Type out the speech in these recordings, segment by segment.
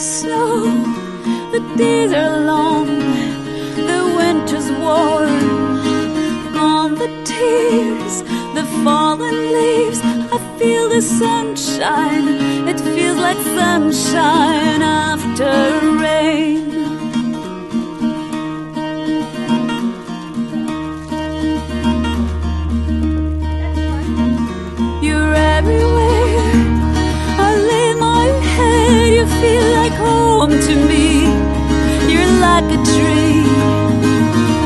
snow. The days are long, the winter's warm. Gone the tears, the fallen leaves. I feel the sunshine, it feels like sunshine after rain. You're everywhere, I lay my head, you feel like home to me. You're like a tree,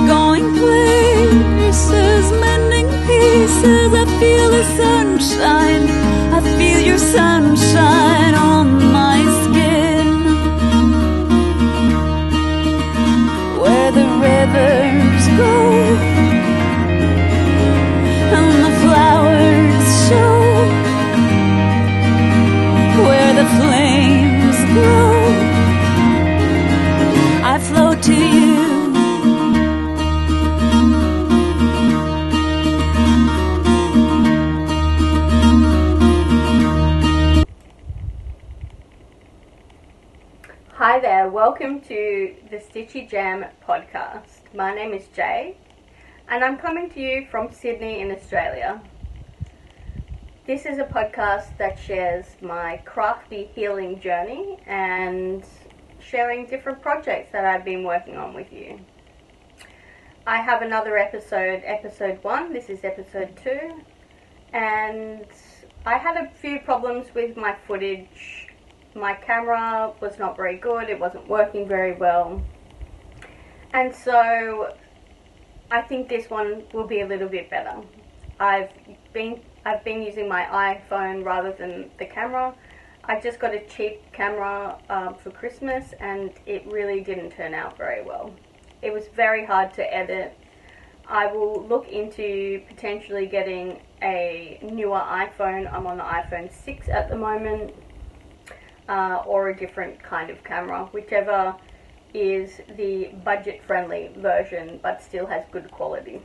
going places, mending pieces. I feel the sunshine, I feel your sunshine on my skin. Where the rivers go and the flowers show, where the flames grow, I flow to you. Hi there, welcome to the StitchyJam podcast. My name is Jay and I'm coming to you from Sydney in Australia. This is a podcast that shares my crafty healing journey and sharing different projects that I've been working on with you. I have another episode 1, this is episode 2, and I had a few problems with my footage. My camera was not very good, it wasn't working very well, and so I think this one will be a little bit better. I've been using my iPhone rather than the camera. I just got a cheap camera for Christmas and it really didn't turn out very well. It was very hard to edit. I will look into potentially getting a newer iPhone. I'm on the iPhone 6 at the moment. Or a different kind of camera, whichever is the budget-friendly version but still has good quality.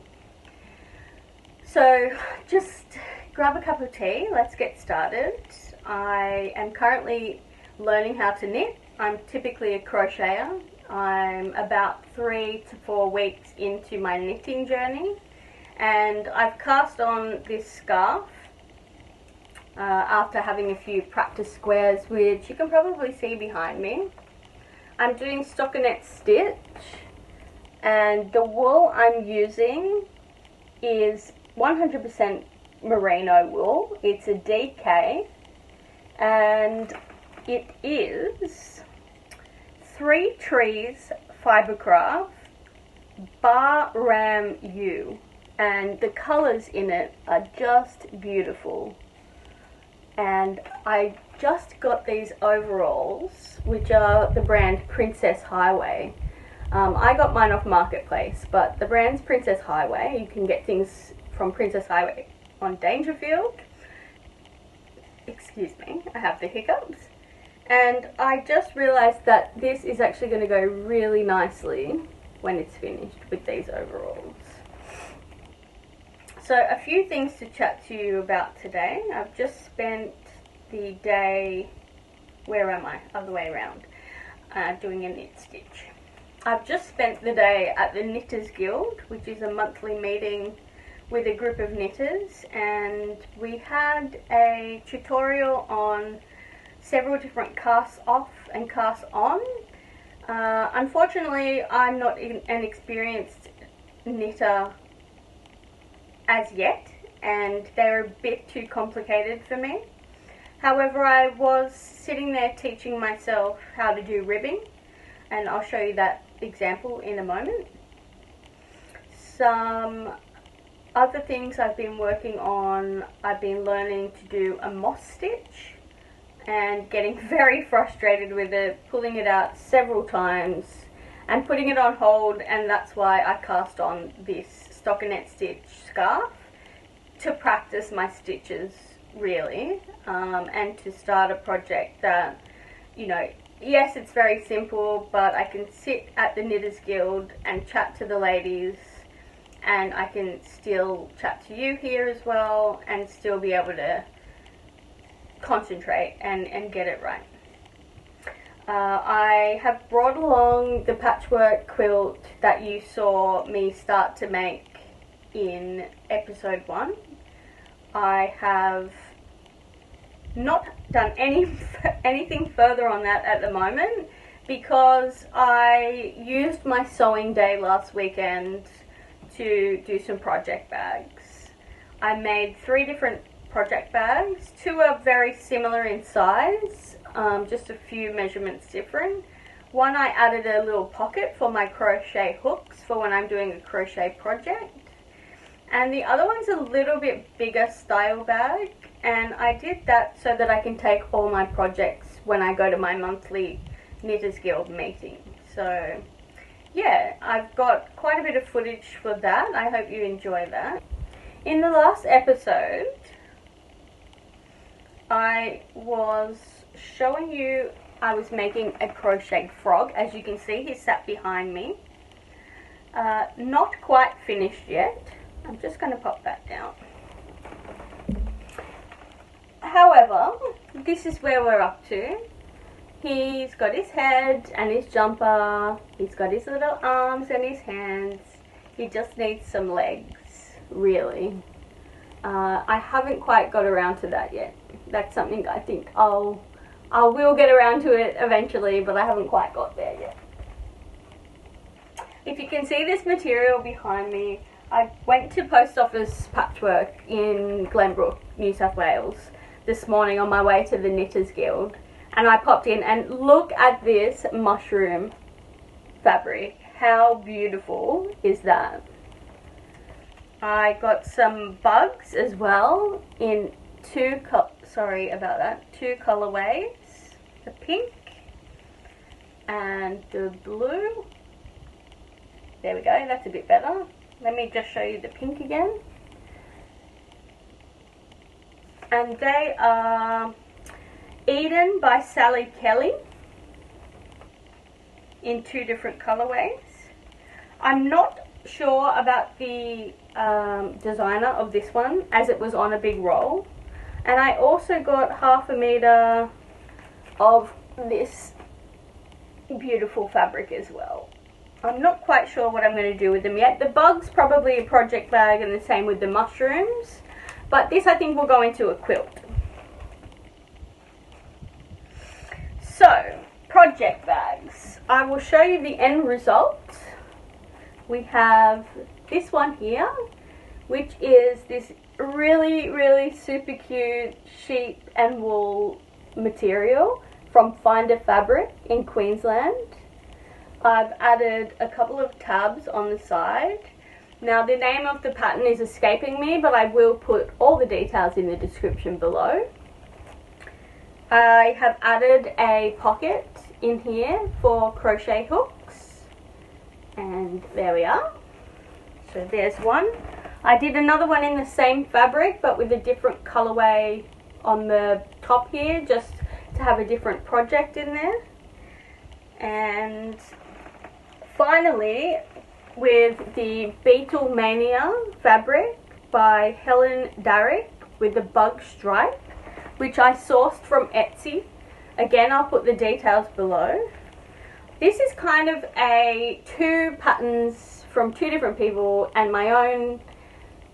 So just grab a cup of tea, let's get started. I am currently learning how to knit. I'm typically a crocheter. I'm about 3 to 4 weeks into my knitting journey, and I've cast on this scarf after having a few practice squares, which you can probably see behind me. I'm doing stockinette stitch, and the wool I'm using is 100% Merino wool. It's a DK, and it is 3 Trees Fibercraft Baa-ram-ewe, and the colours in it are just beautiful. And I just got these overalls, which are the brand Princess Highway. I got mine off Marketplace, but the brand's Princess Highway. You can get things from Princess Highway on Dangerfield. Excuse me, I have the hiccups. And I just realised that this is actually going to go really nicely when it's finished with these overalls. So a few things to chat to you about today. I've just spent the day, where am I? Other way around, doing a knit stitch. I've just spent the day at the Knitters Guild, which is a monthly meeting with a group of knitters, and we had a tutorial on several different casts off and casts on. Unfortunately, I'm not an experienced knitter as yet, and they're a bit too complicated for me. However, I was sitting there teaching myself how to do ribbing, and I'll show you that example in a moment. Some other things I've been working on, I've been learning to do a moss stitch and getting very frustrated with it, pulling it out several times and putting it on hold, and that's why I cast on this stockinette stitch scarf to practice my stitches, really, and to start a project that, you know, yes, it's very simple, but I can sit at the Knitters Guild and chat to the ladies, and I can still chat to you here as well and still be able to concentrate and get it right. I have brought along the patchwork quilt that you saw me start to make in episode 1. I have not done anything further on that at the moment because I used my sewing day last weekend to do some project bags. I made 3 different project bags. 2 are very similar in size, just a few measurements different. One I added a little pocket for my crochet hooks for when I'm doing a crochet project. And the other one's a little bit bigger style bag, and I did that so that I can take all my projects when I go to my monthly Knitters Guild meeting. So yeah, I've got quite a bit of footage for that. I hope you enjoy that. In the last episode, I was showing you I was making a crochet frog. As you can see, he sat behind me. Not quite finished yet. I'm just going to pop that down. However, this is where we're up to. He's got his head and his jumper. He's got his little arms and his hands. He just needs some legs, really. I haven't quite got around to that yet. That's something I think I will get around to it eventually, but I haven't quite got there yet. If you can see this material behind me, I went to Post Office Patchwork in Glenbrook, New South Wales this morning on my way to the Knitters Guild, and I popped in and look at this mushroom fabric. How beautiful is that? I got some bugs as well in 2 colorways, the pink and the blue. There we go, that's a bit better. Let me just show you the pink again. And they are Eden by Sally Kelly in 2 different colorways. I'm not sure about the designer of this one, as it was on a big roll. And I also got 1/2 meter of this beautiful fabric as well. I'm not quite sure what I'm going to do with them yet. The bug's probably a project bag, and the same with the mushrooms. But this I think will go into a quilt. So, project bags. I will show you the end result. We have this one here, which is this really super cute sheep and wool material from Finder Fabric in Queensland. I've added a couple of tabs on the side. Now the name of the pattern is escaping me, but I will put all the details in the description below. I have added a pocket in here for crochet hooks, and there we are. So there's one. I did another one in the same fabric but with a different colorway on the top here, just to have a different project in there. And finally, with the Beatlemania fabric by Helen Darick with the bug stripe, which I sourced from Etsy. Again, I'll put the details below. This is kind of a 2 patterns from 2 different people and my own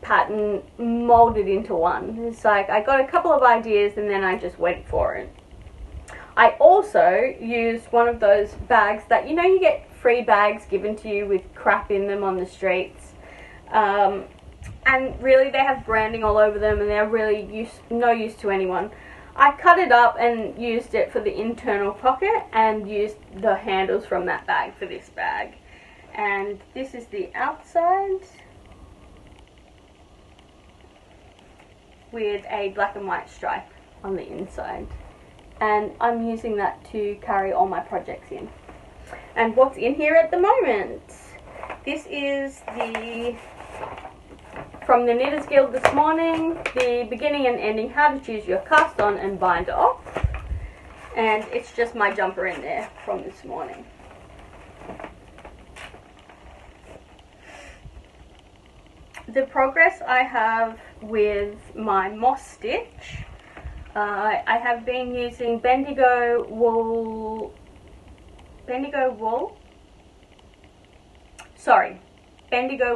pattern molded into one. It's like I got a couple of ideas and then I just went for it. I also used one of those bags that, you know, you get free bags given to you with crap in them on the streets. And really they have branding all over them and they're really no use to anyone. I cut it up and used it for the internal pocket and used the handles from that bag for this bag. And this is the outside with a black and white stripe on the inside. And I'm using that to carry all my projects in. And what's in here at the moment? This is from the Knitters Guild this morning, the beginning and ending how to choose your cast on and bind off. And it's just my jumper in there from this morning. The progress I have with my moss stitch, I have been using Bendigo wool Bendigo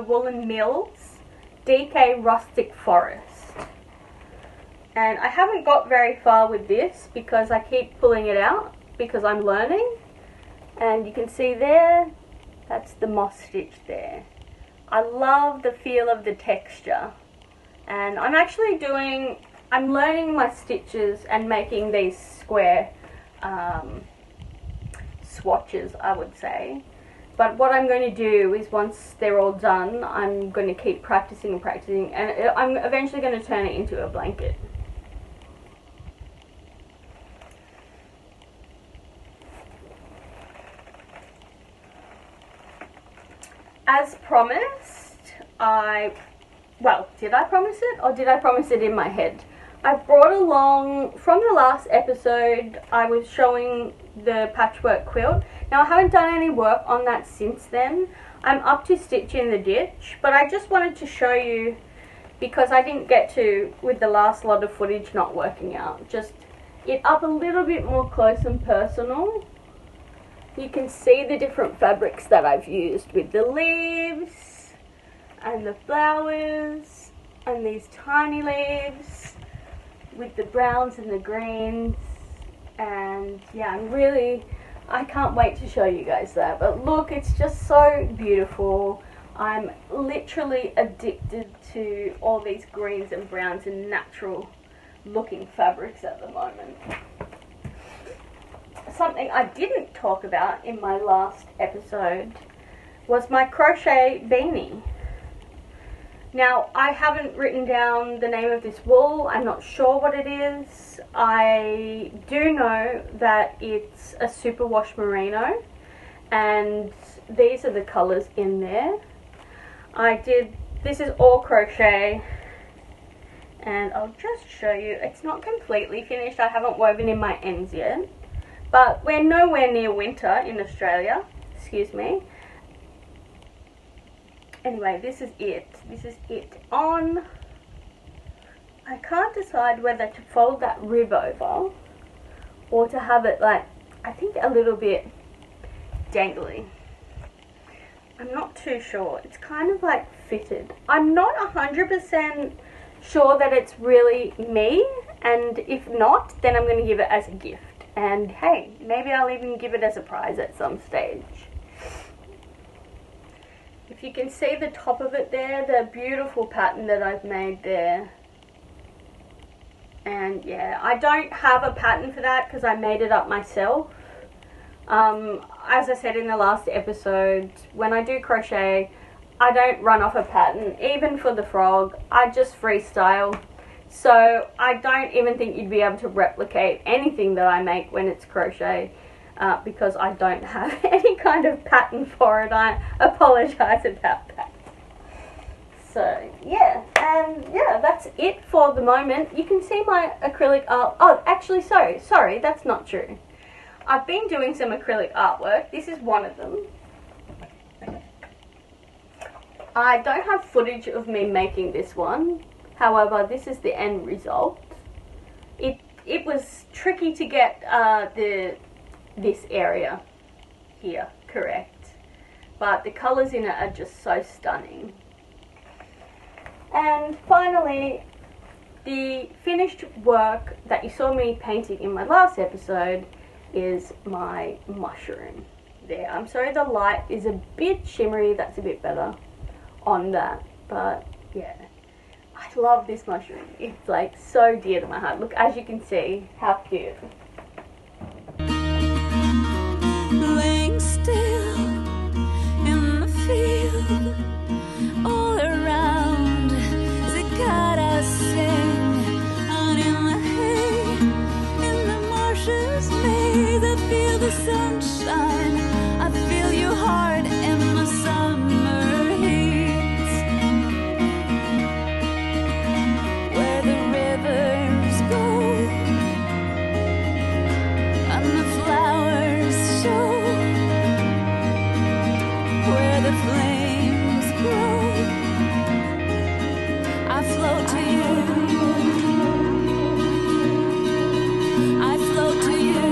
Woollen Mills DK Rustic Forrest. And I haven't got very far with this because I keep pulling it out because I'm learning. And you can see there, that's the moss stitch there. I love the feel of the texture. And I'm learning my stitches and making these square swatches, I would say. But what I'm going to do is once they're all done, I'm going to keep practicing and practicing, and I'm eventually going to turn it into a blanket. As promised, did I promise it, or did I promise it in my head? I brought along, from the last episode, I was showing the patchwork quilt. Now I haven't done any work on that since then. I'm up to stitch in the ditch, but I just wanted to show you, because I didn't get to, with the last lot of footage not working out, just it up a little bit more close and personal. You can see the different fabrics that I've used with the leaves and the flowers and these tiny leaves with the browns and the greens. And yeah, I can't wait to show you guys that. But look, it's just so beautiful. I'm literally addicted to all these greens and browns and natural looking fabrics at the moment. Something I didn't talk about in my last episode was my crochet beanie. Now, I haven't written down the name of this wool. I'm not sure what it is. I do know that it's a superwash merino, and these are the colours in there. This is all crochet, and I'll just show you. It's not completely finished. I haven't woven in my ends yet, but we're nowhere near winter in Australia. Excuse me. Anyway, this is it. This is it on. I can't decide whether to fold that rib over or to have it like, I think a little bit dangly. I'm not too sure. It's kind of like fitted. I'm not 100% sure that it's really me, and if not, then I'm going to give it as a gift. And hey, maybe I'll even give it as a prize at some stage. If you can see the top of it there, the beautiful pattern that I've made there. And yeah, I don't have a pattern for that because I made it up myself. As I said in the last episode, when I do crochet, I don't run off a pattern. Even for the frog, I just freestyle. So I don't even think you'd be able to replicate anything that I make when it's crochet. Because I don't have any kind of pattern for it. I apologise about that. So yeah, and yeah, that's it for the moment. You can see my acrylic art. Oh, actually, sorry, that's not true. I've been doing some acrylic artwork. This is one of them. I don't have footage of me making this one. However, this is the end result. It was tricky to get this area here correct, but the colours in it are just so stunning. And finally, the finished work that you saw me painting in my last episode is my mushroom there. I'm sorry the light is a bit shimmery, that's a bit better on that, but yeah, I love this mushroom. It's like so dear to my heart. Look, as you can see, how cute. Laying still in the field, all around cicadas sing, and in the hay, in the marshes maze, I feel the sunshine, I feel your heart in the summer heat, where the rivers go and the flowers show, where the flames grow. I float to you, I float to you,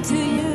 to you.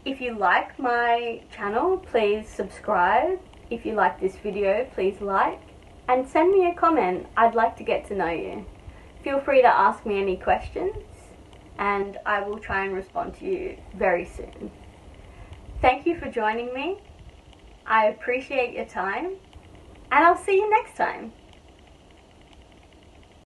If you like my channel, please subscribe. If you like this video, please like and send me a comment. I'd like to get to know you. Feel free to ask me any questions and I will try and respond to you very soon. Thank you for joining me. I appreciate your time and I'll see you next time.